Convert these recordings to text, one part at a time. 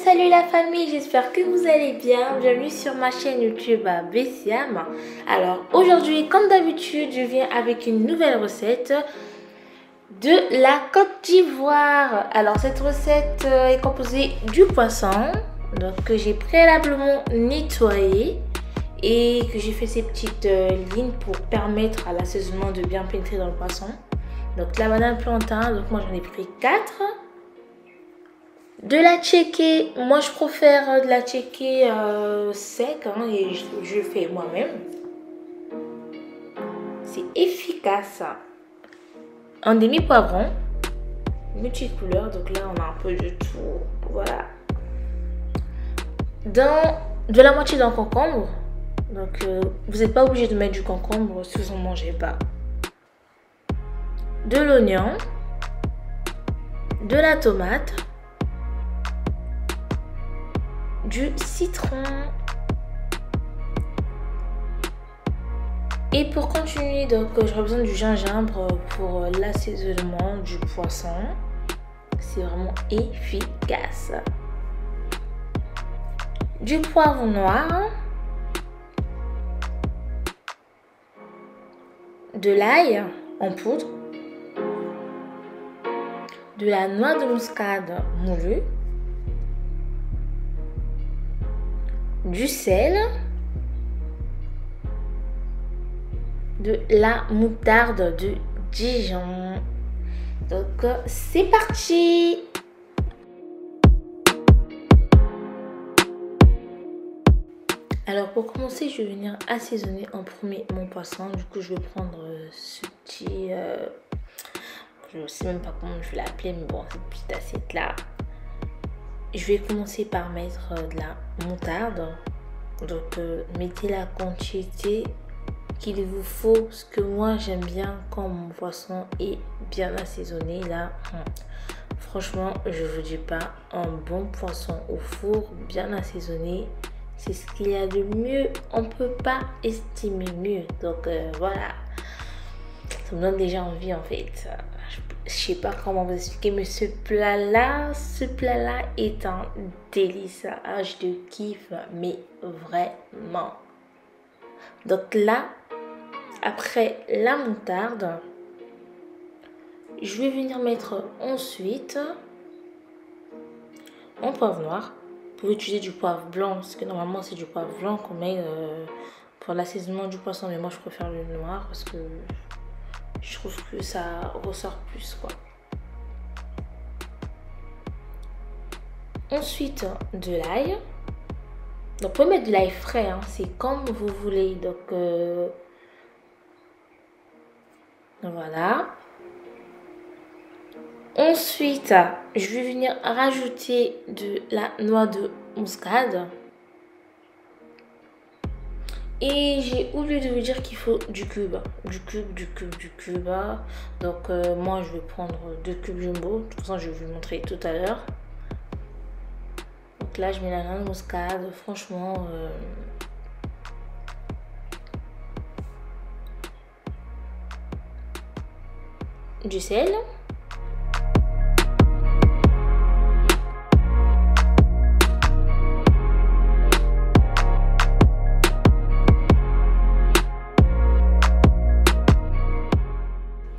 Salut la famille, j'espère que vous allez bien. Bienvenue sur ma chaîne YouTube Bessiam. Alors aujourd'hui, comme d'habitude, je viens avec une nouvelle recette de la Côte d'Ivoire. Alors cette recette est composée du poisson, donc que j'ai préalablement nettoyé et que j'ai fait ces petites lignes pour permettre à l'assaisonnement de bien pénétrer dans le poisson. Donc la banane plantain, donc moi j'en ai pris 4. De la tchéké, moi je préfère de la tchéké sec et je le fais moi-même. C'est efficace. Un demi-poivron, multicouleur, donc là on a un peu de tout, voilà. De la moitié d'un concombre, donc vous n'êtes pas obligé de mettre du concombre si vous n'en mangez pas. De l'oignon, de la tomate, du citron. Et pour continuer, donc j'aurai besoin du gingembre pour l'assaisonnement du poisson. C'est vraiment efficace. Du poivre noir, de l'ail en poudre, de la noix de muscade moulue, du sel, de la moutarde de Dijon. Donc c'est parti. Alors pour commencer, je vais venir assaisonner en premier mon poisson. Du coup je vais prendre ce petit je ne sais même pas comment je vais l'appeler, mais bon, cette petite assiette là. Je vais commencer par mettre de la moutarde. Donc mettez la quantité qu'il vous faut, ce que moi j'aime bien quand mon poisson est bien assaisonné. Là franchement je vous dis pas, un bon poisson au four bien assaisonné, c'est ce qu'il y a de mieux. On peut pas estimer mieux. Donc voilà, ça me donne déjà envie en fait. Je sais pas comment vous expliquer, mais ce plat là est un délice. Ah, je le kiffe, mais vraiment. Donc là, après la moutarde, je vais venir mettre ensuite mon poivre noir. Vous pouvez utiliser du poivre blanc, parce que normalement c'est du poivre blanc qu'on met pour l'assaisonnement du poisson, mais moi je préfère le noir parce que je trouve que ça ressort plus quoi. Ensuite de l'ail. Donc vous pouvez mettre de l'ail frais, hein, c'est comme vous voulez. Donc voilà. Ensuite, je vais venir rajouter de la noix de muscade. Et j'ai oublié de vous dire qu'il faut du cube. Donc moi je vais prendre 2 cubes jumbo. De toute façon je vais vous montrer tout à l'heure. Donc là je mets la noix de muscade. Franchement du sel.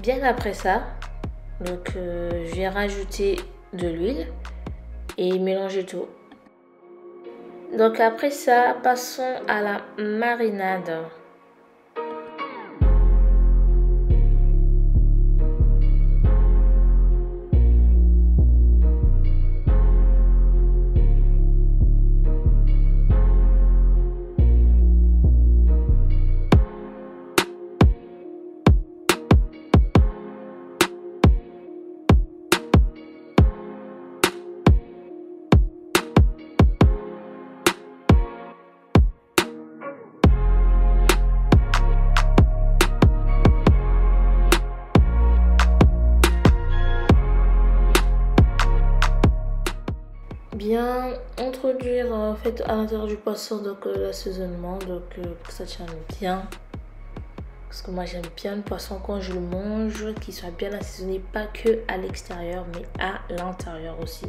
Bien après ça, donc je vais rajouter de l'huile et mélanger tout. Donc après ça, passons à la marinade. Bien introduire en fait à l'intérieur du poisson donc l'assaisonnement, donc pour que ça tienne bien, parce que moi j'aime bien le poisson quand je le mange qu'il soit bien assaisonné, pas que à l'extérieur mais à l'intérieur aussi.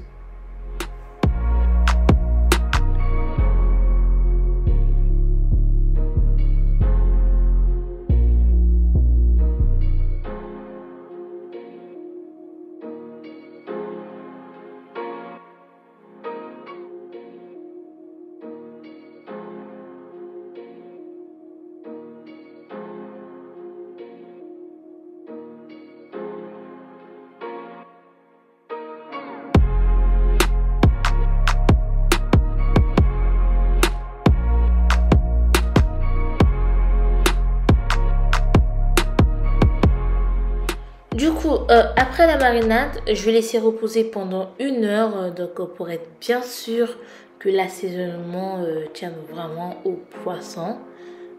Du coup, après la marinade, je vais laisser reposer pendant 1 heure pour être bien sûr que l'assaisonnement tienne vraiment au poisson.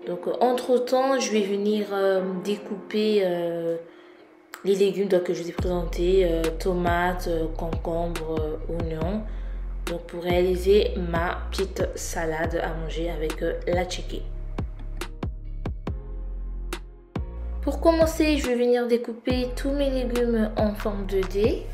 Donc, entre-temps, je vais venir découper les légumes que je vous ai présentés, tomates, concombres, oignons. Donc, pour réaliser ma petite salade à manger avec la tchéké. Pour commencer, je vais venir découper tous mes légumes en forme de dés.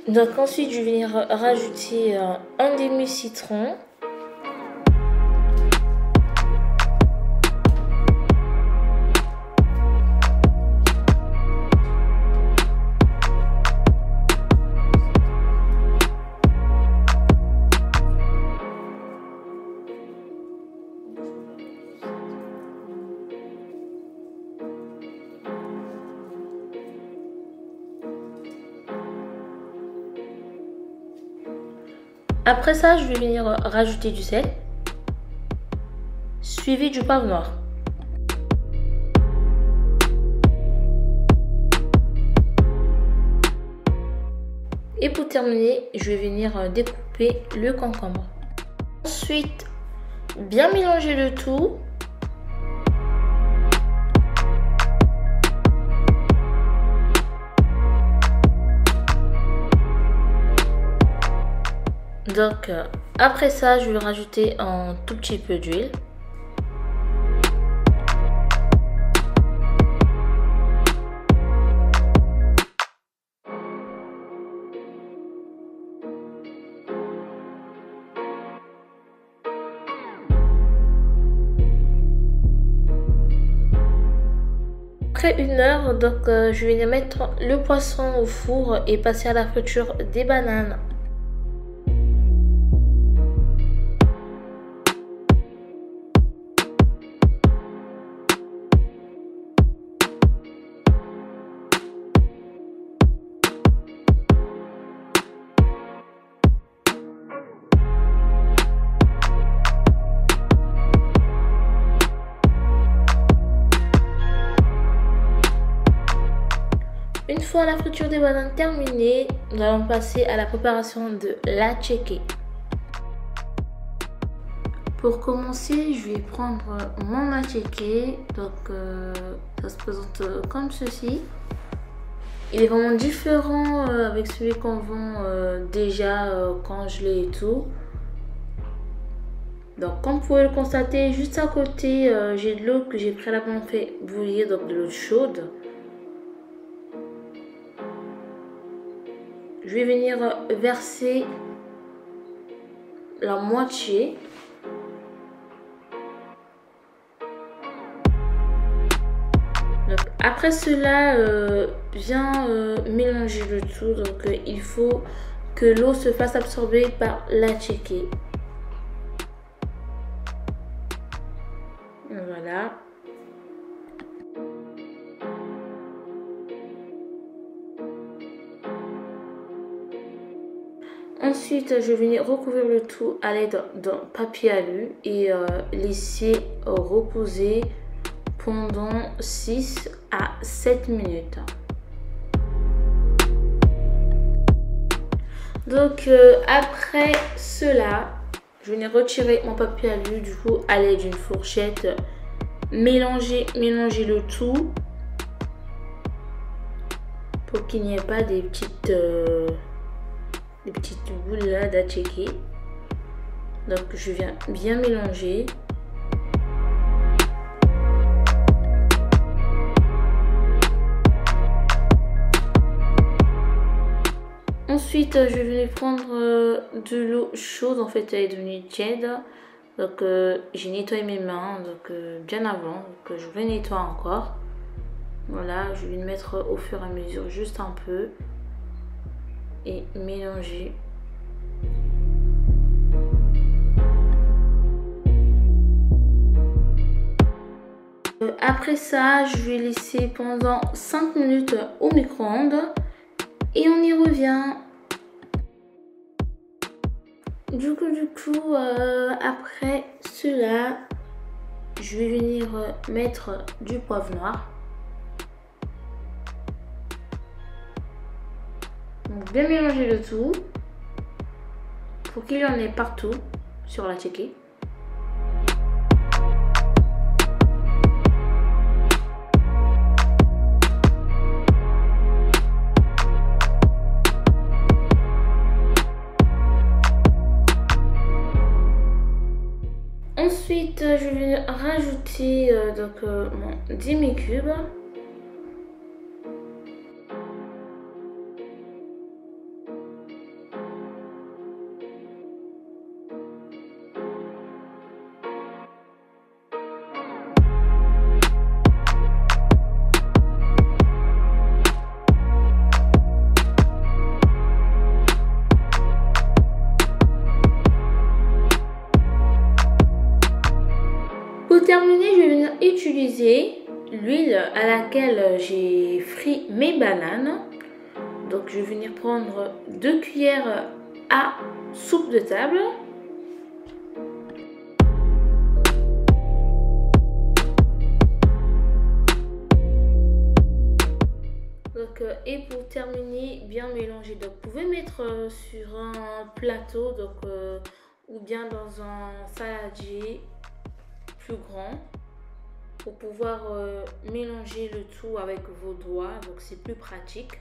Donc ensuite, je vais venir rajouter un demi-citron. Après ça, je vais venir rajouter du sel, suivi du poivre noir. Et pour terminer, je vais venir découper le concombre. Ensuite, bien mélanger le tout. Donc, après ça, je vais rajouter un tout petit peu d'huile. Après 1 heure, je vais mettre le poisson au four et passer à la friture des bananes. Une fois la friture des bananes terminée, nous allons passer à la préparation de la tchéké. Pour commencer, je vais prendre mon matchéké. Ça se présente comme ceci. Il est vraiment différent avec celui qu'on vend déjà congelé et tout. Donc comme vous pouvez le constater, juste à côté, j'ai de l'eau que j'ai préalablement fait bouillir, donc de l'eau chaude. Je vais venir verser la moitié. Après cela, bien mélanger le tout. Donc il faut que l'eau se fasse absorber par la tchéké. Voilà. Ensuite, je vais venir recouvrir le tout à l'aide d'un papier alu et laisser reposer pendant 6 à 7 minutes. Donc après cela, je vais venir retirer mon papier alu du coup à l'aide d'une fourchette, mélanger le tout pour qu'il n'y ait pas des petites boules là d'atchéké. Donc je viens bien mélanger. Ensuite, je vais venir prendre de l'eau chaude. En fait, elle est devenue tiède. Donc, j'ai nettoyé mes mains donc, bien avant. Donc, je vais nettoyer encore. Voilà, je vais le mettre au fur et à mesure, juste un peu. Et mélanger. Après ça, je vais laisser pendant 5 minutes au micro-ondes. Et on y revient. Du coup, après cela, je vais venir mettre du poivre noir. Donc bien mélanger le tout pour qu'il y en ait partout sur la tchéké. Ensuite, je vais rajouter mon demi-cube. Pour terminer, je vais venir utiliser l'huile à laquelle j'ai frit mes bananes. Donc je vais venir prendre 2 cuillères à soupe de table. Donc, et pour terminer, bien mélanger. Donc vous pouvez mettre sur un plateau ou bien dans un saladier plus grand pour pouvoir mélanger le tout avec vos doigts, donc c'est plus pratique.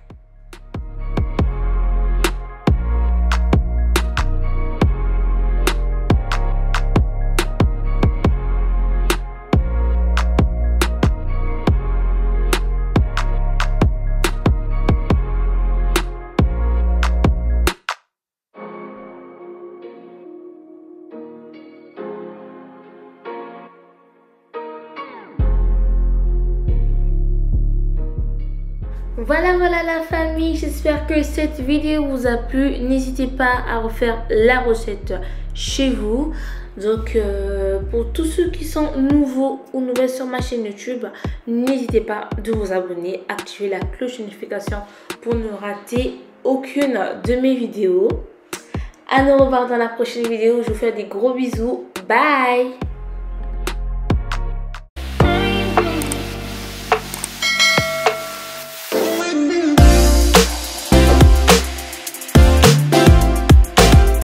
Voilà la famille, j'espère que cette vidéo vous a plu. N'hésitez pas à refaire la recette chez vous. Donc pour tous ceux qui sont nouveaux ou nouvelles sur ma chaîne YouTube, n'hésitez pas de vous abonner, activer la cloche de notification pour ne rater aucune de mes vidéos. À nous revoir dans la prochaine vidéo, je vous fais des gros bisous, bye.